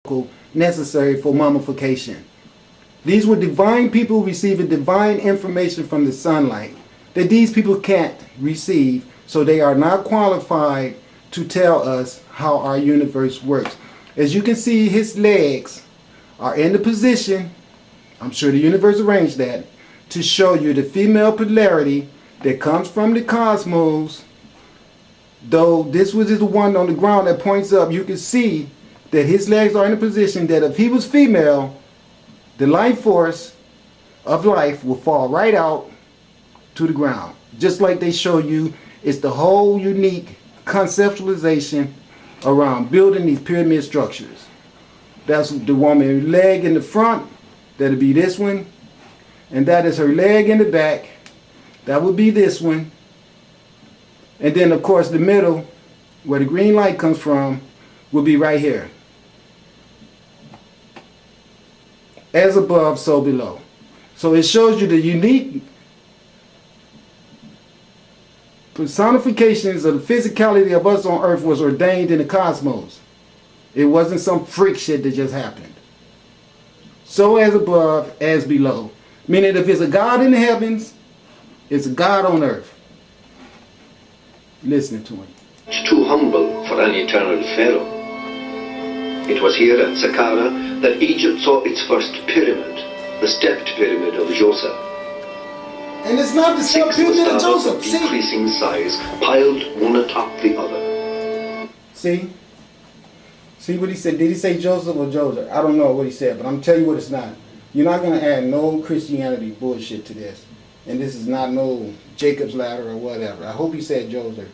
chemical necessary for mummification. These were divine people receiving divine information from the sunlight that these people can't receive, so they are not qualified to tell us how our universe works. As you can see, his legs are in the position, I'm sure the universe arranged that, to show you the female polarity that comes from the cosmos. Though this was the one on the ground that points up, you can see that his legs are in a position that if he was female, the life force of life will fall right out to the ground. Just like they show you, it's the whole unique conceptualization around building these pyramid structures. That's the woman leg in the front, that'll be this one, and that is her leg in the back, that would be this one, and then of course the middle, where the green light comes from, will be right here. As above, so below. So it shows you the unique personifications of the physicality of us on earth was ordained in the cosmos. It wasn't some freak shit that just happened. So as above, as below. Meaning if it's a God in the heavens, it's a God on earth. Listening to him. Too humble for an eternal pharaoh. It was here at Saqqara that Egypt saw its first pyramid, the stepped pyramid of Djoser. And it's not the stepped pyramid of Joseph. Of increasing size, piled one atop the other. See? See what he said? Did he say Joseph or Joseph? I don't know what he said, but I'm telling you what it's not. You're not going to add no Christianity bullshit to this. And this is not no Jacob's Ladder or whatever. I hope he said Joseph.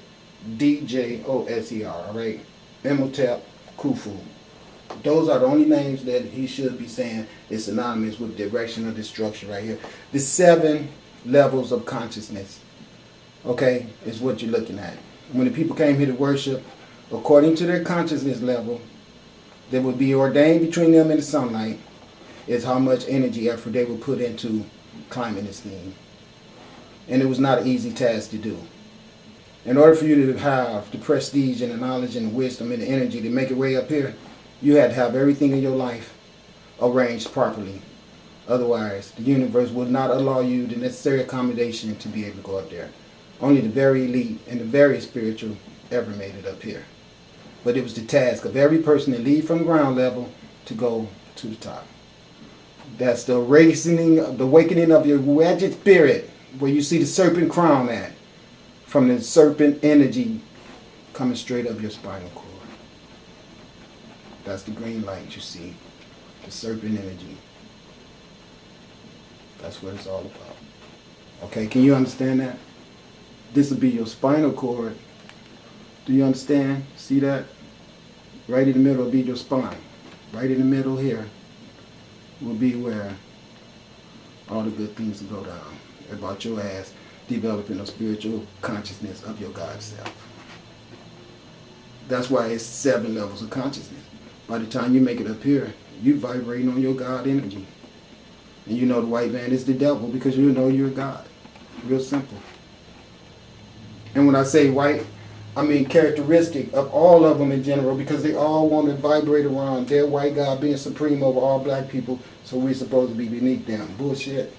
D-J-O-S-E-R, all right? Imhotep, Khufu. Those are the only names that he should be saying is synonymous with the direction of this structure right here. The 7 levels of consciousness, okay, is what you're looking at. When the people came here to worship, according to their consciousness level, that would be ordained between them and the sunlight, is how much energy effort they would put into climbing this thing. And it was not an easy task to do. In order for you to have the prestige and the knowledge and the wisdom and the energy to make it way up here, you had to have everything in your life arranged properly. Otherwise, the universe would not allow you the necessary accommodation to be able to go up there. Only the very elite and the very spiritual ever made it up here. But it was the task of every person to leave from the ground level to go to the top. That's the awakening of your wedged spirit, where you see the serpent crown at, from the serpent energy coming straight up your spinal cord. That's the green light you see, the serpent energy. That's what it's all about. Okay, can you understand that? This will be your spinal cord. Do you understand? See that? Right in the middle will be your spine. Right in the middle here will be where all the good things will go down. About your ass developing a spiritual consciousness of your God self. That's why it's 7 levels of consciousness. By the time you make it up here, you vibrating on your God energy. And you know the white man is the devil because you know you're God. Real simple. And when I say white, I mean characteristic of all of them in general, because they all want to vibrate around their white God being supreme over all black people, so we're supposed to be beneath them. Bullshit.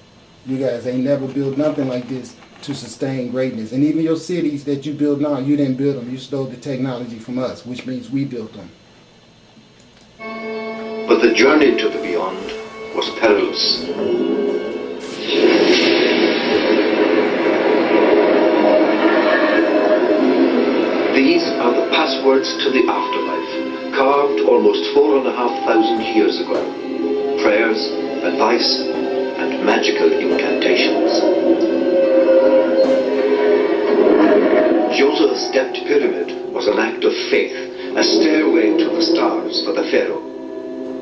You guys ain't never built nothing like this to sustain greatness. And even your cities that you build now, you didn't build them. You stole the technology from us, which means we built them. But the journey to the beyond was perilous. These are the passwords to the afterlife, carved almost 4,500 years ago. Prayers, advice, and magical incantations. Djoser's stepped pyramid was an act of faith, a stairway to the stars for the pharaoh.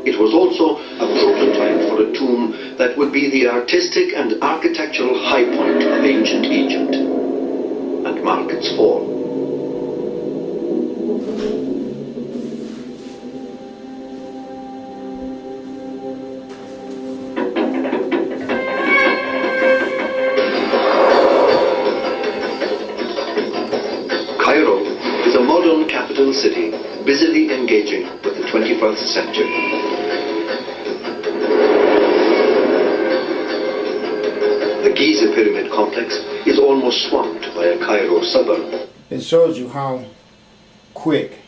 It was also a prototype for a tomb that would be the artistic and architectural high point of ancient Egypt, and mark its fall. Cairo is a modern capital city busily engaging with the 21st century. Giza Pyramid complex is almost swamped by a Cairo suburb. It shows you how quick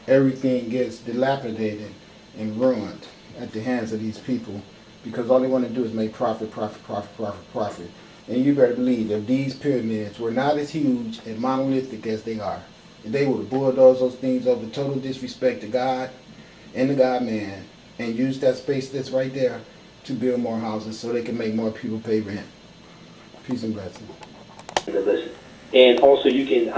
everything gets dilapidated and ruined at the hands of these people, because all they want to do is make profit, profit, profit, profit, profit. And you better believe if these pyramids were not as huge and monolithic as they are, if they would have bulldozed those things over total disrespect to God and the God-man, and used that space that's right there to build more houses so they can make more people pay rent. Peace and blessings. And also you can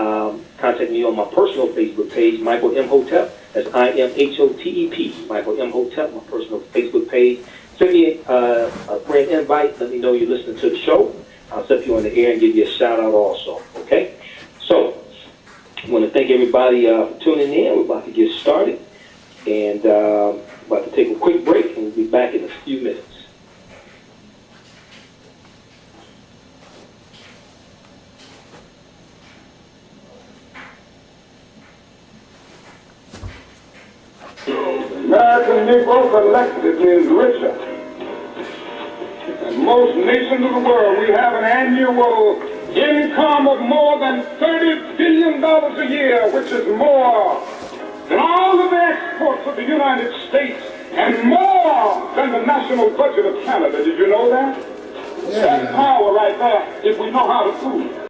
contact me on my personal Facebook page, Michael M. Hotep. That's IMHOTEP, Michael M. Hotep, my personal Facebook page. Send me a friend invite. Let me know you're listening to the show. I'll set you on the air and give you a shout out also. Okay? So, I want to thank everybody for tuning in. We're about to get started. And about to take a quick break, and we'll be back in a few minutes. American Negro collectively is richer. In most nations of the world, we have an annual income of more than $30 billion a year, which is more than all of the exports of the United States and more than the national budget of Canada. Did you know that? Yeah. That's power right there, if we know how to prove it.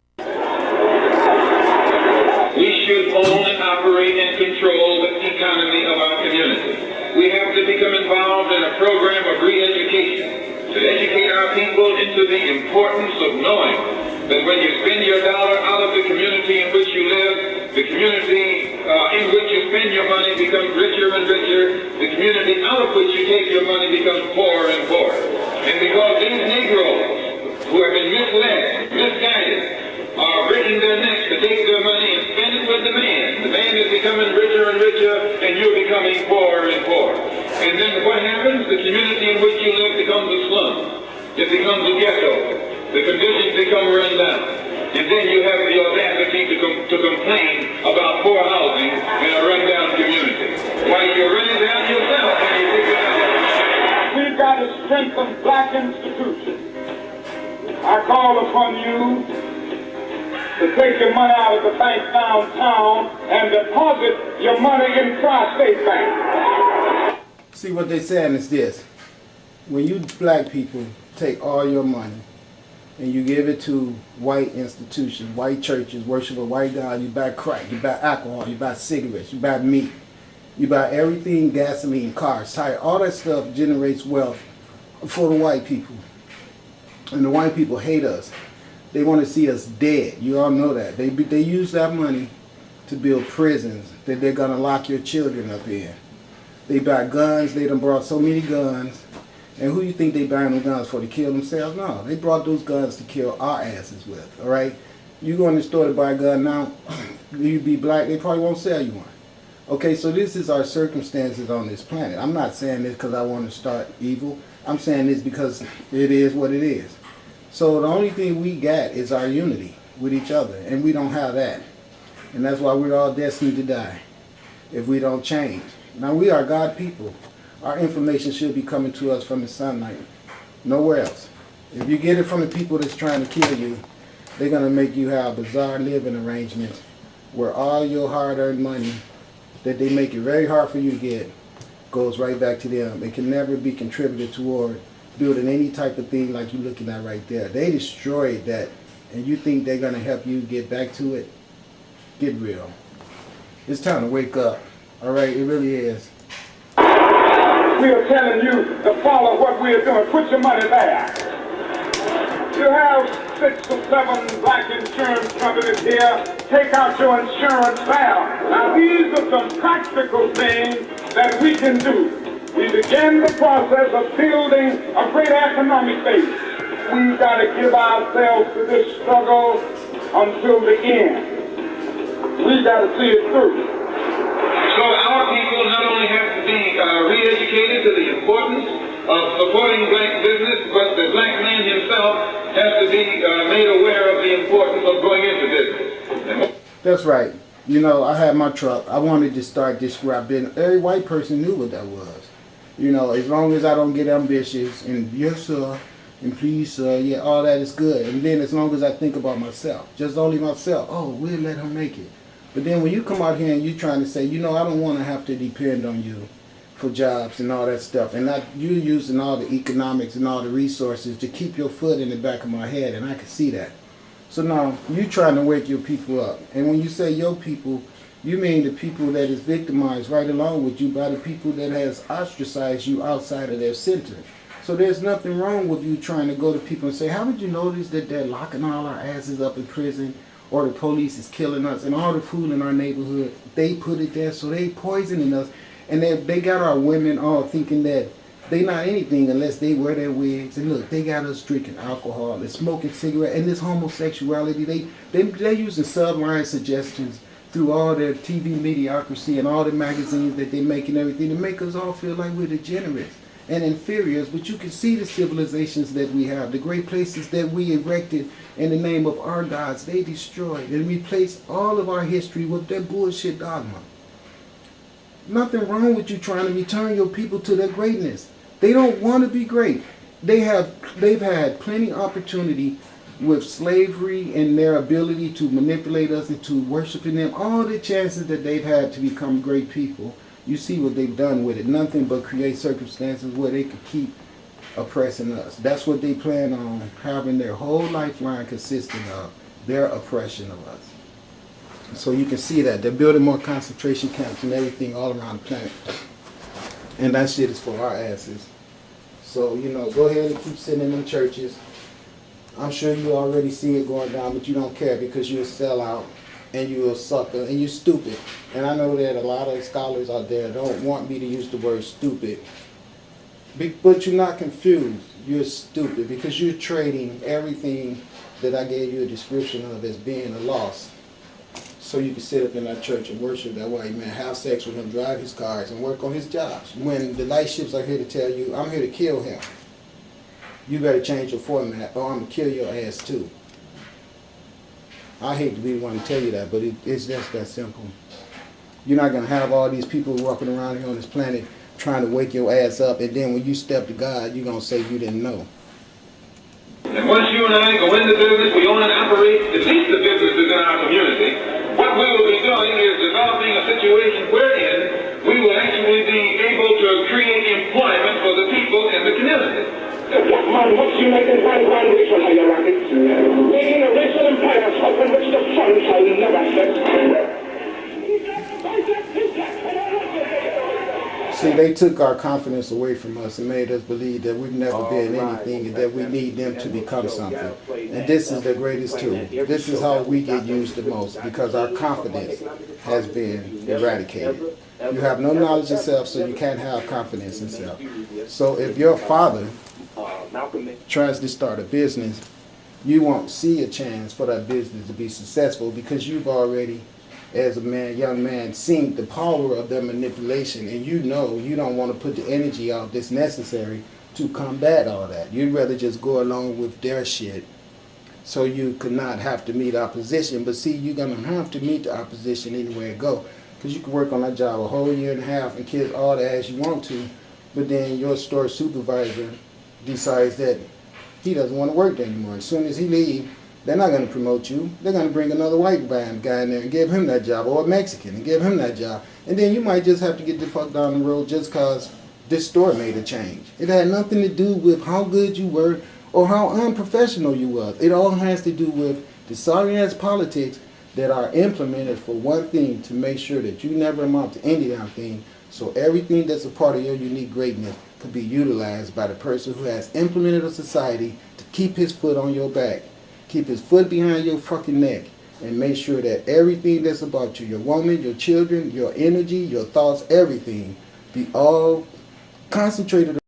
We should own and operate and control the economy of our community. We have to become involved in a program of re-education to educate our people into the importance of knowing that when you spend your dollar out of the community in which you live, the community in which you spend your money becomes richer and richer. The community out of which you take your money becomes poorer and poorer. And because these Negroes who have been misled, misguided, are breaking their necks to take their money and spend it with the man is becoming richer and richer, and you're becoming poorer and poorer. And then what happens? The community in which you live becomes a slum. It becomes a ghetto. The conditions become run down. And then you have the audacity to complain about poor housing in a run-down community. While you're running down yourself and you think about it. We've got to strengthen black institutions. I call upon you to take your money out of the bank downtown and deposit your money in Tri-State Bank. See, what they're saying is this: when you black people take all your money and you give it to white institutions, white churches, worship a white God, you buy crack, you buy alcohol, you buy cigarettes, you buy meat, you buy everything, gasoline, cars, tire, all that stuff generates wealth for the white people. And the white people hate us. They want to see us dead. You all know that. They use that money to build prisons that they're going to lock your children up in. They buy guns. They done brought so many guns. And who you think they buying them guns for? To kill themselves? No. They brought those guns to kill our asses with. All right? You go in the store to buy a gun now, you be black, they probably won't sell you one. Okay, so this is our circumstances on this planet. I'm not saying this because I want to start evil. I'm saying this because it is what it is. So the only thing we got is our unity with each other, and we don't have that. And that's why we're all destined to die if we don't change. Now, we are God people. Our information should be coming to us from the sunlight, nowhere else. If you get it from the people that's trying to kill you, they're going to make you have bizarre living arrangements where all your hard-earned money that they make it very hard for you to get goes right back to them. It can never be contributed toward building any type of thing like you're looking at right there. They destroyed that, and you think they're going to help you get back to it? Get real. It's time to wake up. All right, it really is. We are telling you to follow what we are doing. Put your money there. You have 6 or 7 black insurance companies here. Take out your insurance there. Now, these are some practical things that we can do. We began the process of building a great economic base. We've got to give ourselves to this struggle until the end. We've got to see it through. So our people not only have to be re-educated to the importance of supporting black business, but the black man himself has to be made aware of the importance of going into business. That's right. You know, I had my truck. I wanted to start this scrap business. Every white person knew what that was. You know, as long as I don't get ambitious, and yes sir, and please, yeah, all that is good. And then as long as I think about myself, just only myself, oh, we'll let her make it. But then when you come out here and you're trying to say, you know, I don't want to have to depend on you for jobs and all that stuff, and you're using all the economics and all the resources to keep your foot in the back of my head, and I can see that. So now you're trying to wake your people up. And when you say your people, you mean the people that is victimized right along with you by the people that has ostracized you outside of their center. So there's nothing wrong with you trying to go to people and say, haven't you noticed that they're locking all our asses up in prison, or the police is killing us, and all the food in our neighborhood, they put it there, so they poisoning us. And they got our women all thinking that they not anything unless they wear their wigs. And look, they got us drinking alcohol and smoking cigarettes, and this homosexuality, they using subline suggestions through all their TV mediocrity and all the magazines that they make and everything to make us all feel like we're degenerates and inferiors. But you can see the civilizations that we have, the great places that we erected in the name of our gods, they destroyed and replaced all of our history with their bullshit dogma. Nothing wrong with you trying to return your people to their greatness. They don't want to be great. They've had plenty of opportunity with slavery and their ability to manipulate us into worshiping them. All the chances that they've had to become great people, you see what they've done with it. Nothing but create circumstances where they could keep oppressing us. That's what they plan on having their whole lifeline consisting of, their oppression of us. So you can see that they're building more concentration camps and everything all around the planet. And that shit is for our asses. So, you know, go ahead and keep sitting in them churches. I'm sure you already see it going down, but you don't care because you're a sellout and you're a sucker and you're stupid. And I know that a lot of scholars out there don't want me to use the word stupid. But you're not confused. You're stupid because you're trading everything that I gave you a description of as being a loss. So you can sit up in that church and worship that white man, have sex with him, drive his cars, and work on his jobs. When the light ships are here to tell you, I'm here to kill him. You better change your format or I'm going to kill your ass too. I hate to be the one to tell you that, but it's just that simple. You're not going to have all these people walking around here on this planet trying to wake your ass up, and then when you step to God, you're going to say you didn't know. And once you and I go into business, we own and operate at least the businesses in our community. What we will be doing is developing a situation wherein we will actually be able to create employment for the people in the community. Black man, what's you making one racial hierarchy? Making a racial empire from which the sun shall never set. See, they took our confidence away from us and made us believe that we've never been anything and that we need them to become something. And this is the greatest tool. This is how we get used the most because our confidence has been eradicated. You have no knowledge of self, so you can't have confidence in self. So if your father tries to start a business, you won't see a chance for that business to be successful because you've already, as a man, young man, seen the power of their manipulation, and you know you don't want to put the energy out that's necessary to combat all that. You'd rather just go along with their shit so you could not have to meet opposition. But see, you're going to have to meet the opposition anywhere you go because you can work on that job a whole year and a half and kiss all the ass you want to, but then your store supervisor decides that he doesn't want to work there anymore. As soon as he leaves, they're not going to promote you. They're going to bring another white guy in there and give him that job, or a Mexican and give him that job. And then you might just have to get the fuck down the road just because this store made a change. It had nothing to do with how good you were or how unprofessional you was. It all has to do with the sorry-ass politics that are implemented for one thing, to make sure that you never amount to any damn thing, so everything that's a part of your unique greatness could be utilized by the person who has implemented a society to keep his foot on your back. Keep his foot behind your fucking neck and make sure that everything that's about you, your woman, your children, your energy, your thoughts, everything, be all concentrated